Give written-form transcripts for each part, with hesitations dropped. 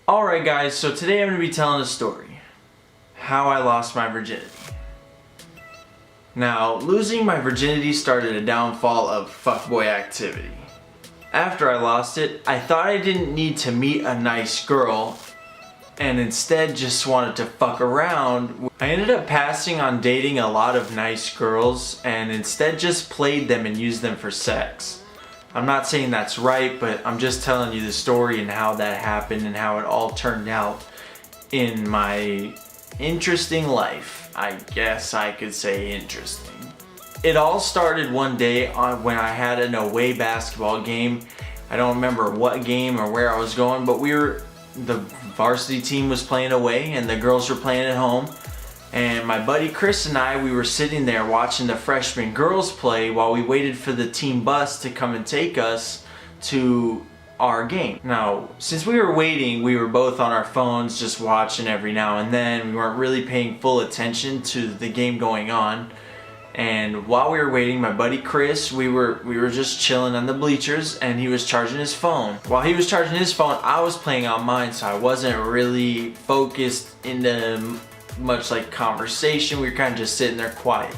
Alright guys, so today I'm going to be telling a story. How I lost my virginity. Now, losing my virginity started a downfall of fuckboy activity. After I lost it, I thought I didn't need to meet a nice girl and instead just wanted to fuck around. I ended up passing on dating a lot of nice girls and instead just played them and used them for sex. I'm not saying that's right, but I'm just telling you the story and how that happened and how it all turned out in my interesting life. I guess I could say interesting. It all started one day when I had an away basketball game. I don't remember what game or where I was going, but the varsity team was playing away and the girls were playing at home. And my buddy Chris and I, we were sitting there watching the freshman girls play while we waited for the team bus to come and take us to our game. Now, since we were waiting, we were both on our phones just watching every now and then. We weren't really paying full attention to the game going on. And while we were waiting, my buddy Chris, we were just chilling on the bleachers and he was charging his phone. While he was charging his phone, I was playing on mine, so I wasn't really focused into much like conversation. We were kind of just sitting there quiet.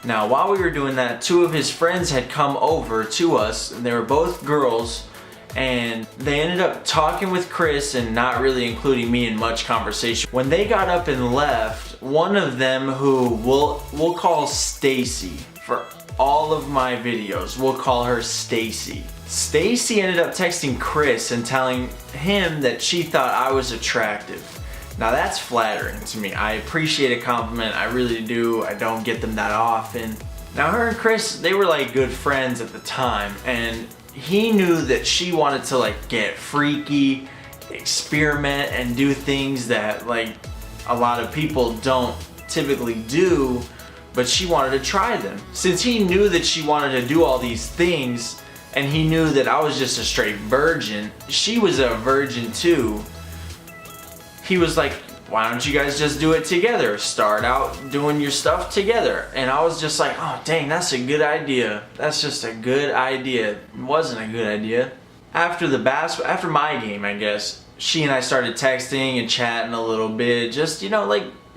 Now, while we were doing that, two of his friends had come over to us, and they were both girls, and they ended up talking with Chris and not really including me in much conversation. When they got up and left, one of them, who we'll call Stacy for all of my videos, we'll call her Stacy. Stacy ended up texting Chris and telling him that she thought I was attractive. Now that's flattering to me. I appreciate a compliment, I really do. I don't get them that often. Now her and Chris, they were like good friends at the time, and he knew that she wanted to like get freaky, experiment, and do things that like a lot of people don't typically do, but she wanted to try them. Since he knew that she wanted to do all these things, and he knew that I was just a straight virgin, she was a virgin too, he was like, why don't you guys just do it together? Start out doing your stuff together. And I was just like, oh dang, that's a good idea. That's just a good idea. It wasn't a good idea. After my game, I guess, she and I started texting and chatting a little bit. Just,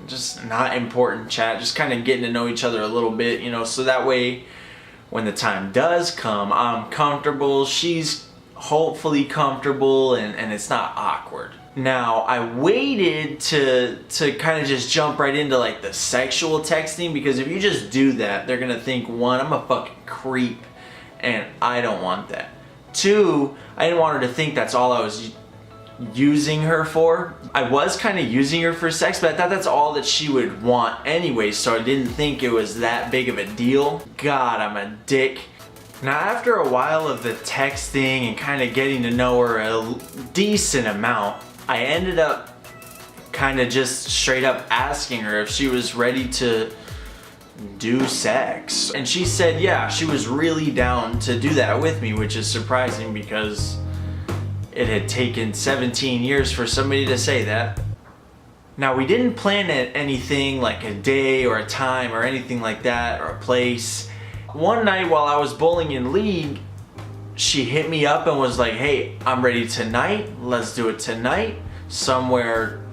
just not important chat. Just kind of getting to know each other a little bit, so that way when the time does come, I'm comfortable, she's hopefully comfortable, and it's not awkward. Now, I waited to kind of just jump right into like the sexual texting, because if you just do that, they're gonna think, one, I'm a fucking creep and I don't want that. Two, I didn't want her to think that's all I was using her for. I was kind of using her for sex, but I thought that's all that she would want anyway, so I didn't think it was that big of a deal. God, I'm a dick. Now, after a while of the texting and kind of getting to know her a decent amount, I ended up kind of just straight up asking her if she was ready to do sex. And she said yeah, she was really down to do that with me, which is surprising because it had taken 17 years for somebody to say that. Now, we didn't plan anything like a day or a time or anything like that, or a place. One night while I was bowling in league, she hit me up and was like, hey, I'm ready tonight, let's do it tonight, somewhere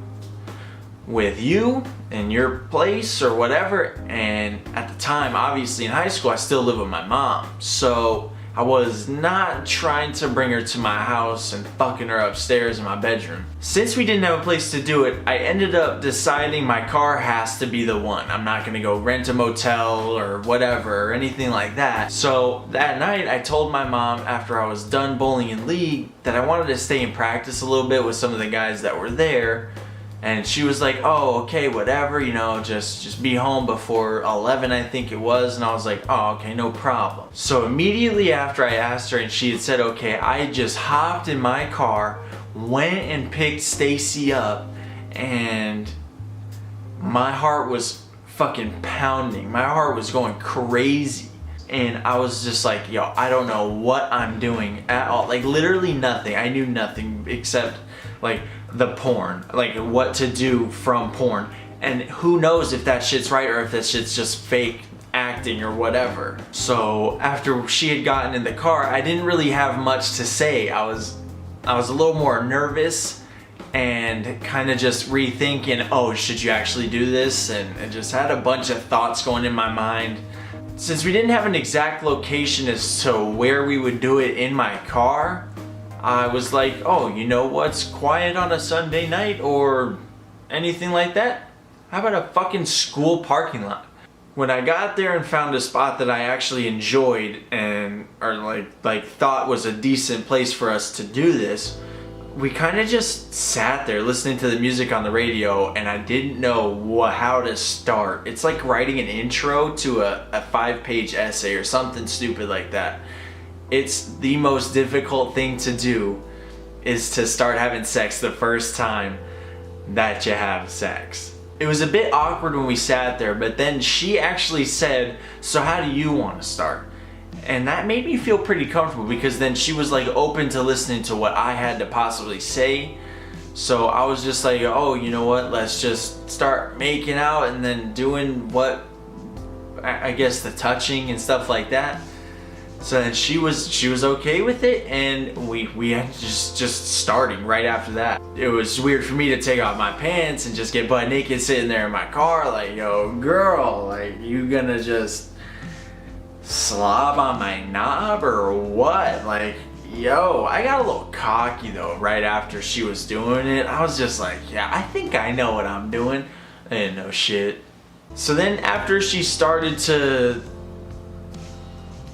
with you in your place or whatever. And at the time, obviously in high school, I still live with my mom, so I was not trying to bring her to my house and fucking her upstairs in my bedroom. Since we didn't have a place to do it, I ended up deciding my car has to be the one. I'm not gonna go rent a motel or whatever or anything like that. So that night I told my mom, after I was done bowling in league, that I wanted to stay and practice a little bit with some of the guys that were there. And she was like, oh, okay, whatever, just be home before 11, I think it was. And I was like, oh, okay, no problem. So immediately after I asked her and she had said, okay, I just hopped in my car, went and picked Stacy up, and my heart was fucking pounding. My heart was going crazy. And I was just like, yo, I don't know what I'm doing at all. Like literally nothing. I knew nothing except like the porn, like what to do from porn. And who knows if that shit's right or if that shit's just fake acting or whatever. So after she had gotten in the car, I didn't really have much to say. I was a little more nervous and kind of just rethinking, oh, should you actually do this? And just had a bunch of thoughts going in my mind. Since we didn't have an exact location as to where we would do it in my car, I was like, oh, you know what's quiet on a Sunday night or anything like that? How about a fucking school parking lot? When I got there and found a spot that I actually enjoyed and or like thought was a decent place for us to do this, we kind of just sat there listening to the music on the radio, and I didn't know how to start. It's like writing an intro to a 5-page essay or something stupid like that. It's the most difficult thing to do, is to start having sex the first time that you have sex. It was a bit awkward when we sat there, but then she actually said, so how do you want to start? And that made me feel pretty comfortable, because then she was like open to listening to what I had to possibly say. So I was just like, oh, you know what, let's just start making out and then doing what, I guess, the touching and stuff like that. So then she was okay with it, and we had just starting right after that. It was weird for me to take off my pants and just get butt naked sitting there in my car like, yo girl, like you gonna just slob on my knob or what? Like, yo, I got a little cocky though right after she was doing it. I was just like, yeah, I think I know what I'm doing. I didn't know shit. So then after she started to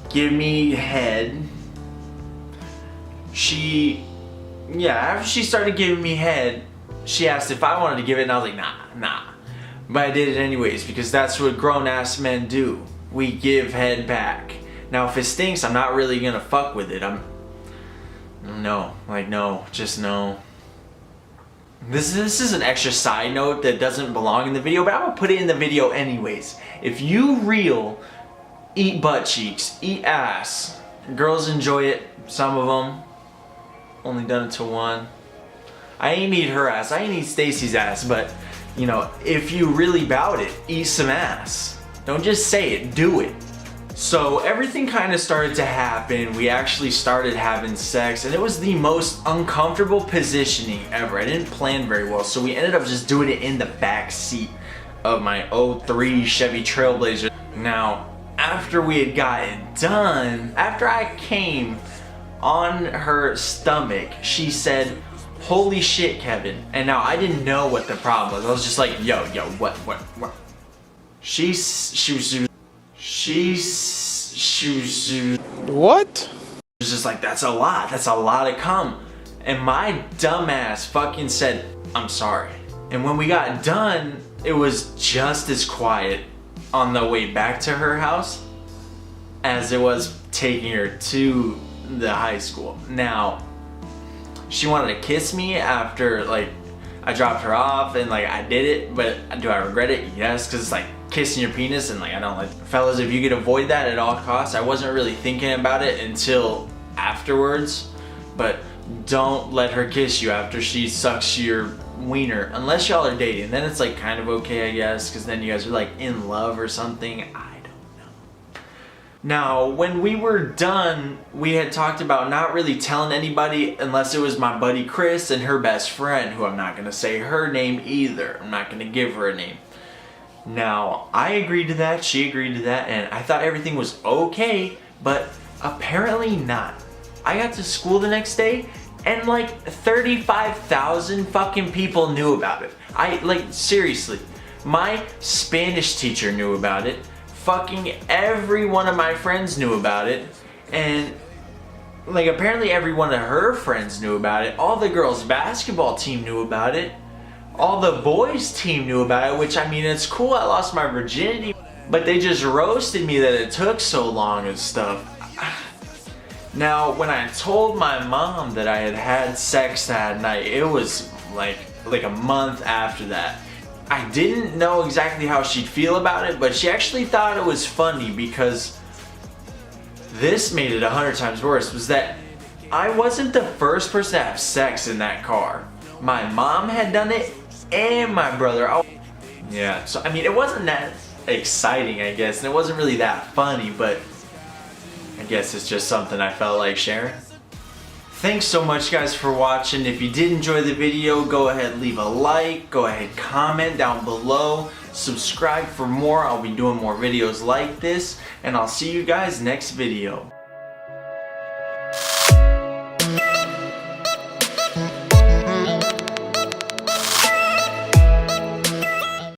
give me head, after she started giving me head, she asked if I wanted to give it, and I was like, nah. But I did it anyways, because that's what grown-ass men do. We give head back. Now if it stinks, I'm not really gonna fuck with it. No. This is an extra side note that doesn't belong in the video, but I'm gonna put it in the video anyways. If you real eat butt cheeks, eat ass, girls enjoy it, some of them. Only done it to one. I ain't eat her ass, I ain't eat Stacy's ass, but you know, if you really bout it, eat some ass. Don't just say it, do it. So everything kind of started to happen. We actually started having sex, and it was the most uncomfortable positioning ever. I didn't plan very well, so we ended up just doing it in the back seat of my '03 Chevy Trailblazer. Now, after we had gotten done, after I came on her stomach, she said, holy shit, Kevin. And now I didn't know what the problem was. I was just like, yo, what? She was just like, that's a lot of cum. And my dumbass fucking said, I'm sorry. And when we got done, it was just as quiet on the way back to her house as it was taking her to the high school. Now, she wanted to kiss me after like I dropped her off, and like I did it, but do I regret it? Yes, because it's like kissing your penis, and like I don't like, fellas, if you could avoid that at all costs. I wasn't really thinking about it until afterwards, but don't let her kiss you after she sucks your wiener unless y'all are dating. Then it's like kind of okay, I guess, because then you guys are like in love or something. I don't know. Now, when we were done, we had talked about not really telling anybody unless it was my buddy Chris and her best friend, who I'm not gonna say her name either. I'm not gonna give her a name. Now, I agreed to that, she agreed to that, and I thought everything was okay, but apparently not. I got to school the next day, and like 35,000 fucking people knew about it. Seriously, my Spanish teacher knew about it, fucking every one of my friends knew about it, and like apparently every one of her friends knew about it. All the girls' basketball team knew about it. All the boys' team knew about it, which, I mean, it's cool I lost my virginity, but they just roasted me that it took so long and stuff. Now, when I told my mom that I had had sex that night, it was like a month after that. I didn't know exactly how she'd feel about it, but she actually thought it was funny, because this made it 100 times worse, was that I wasn't the first person to have sex in that car. My mom had done it, and my brother. Yeah, so I mean, it wasn't that exciting, I guess, and it wasn't really that funny, but I guess it's just something I felt like sharing. Thanks so much guys for watching. If you did enjoy the video, go ahead leave a like, go ahead comment down below, subscribe for more. I'll be doing more videos like this, and I'll see you guys next video.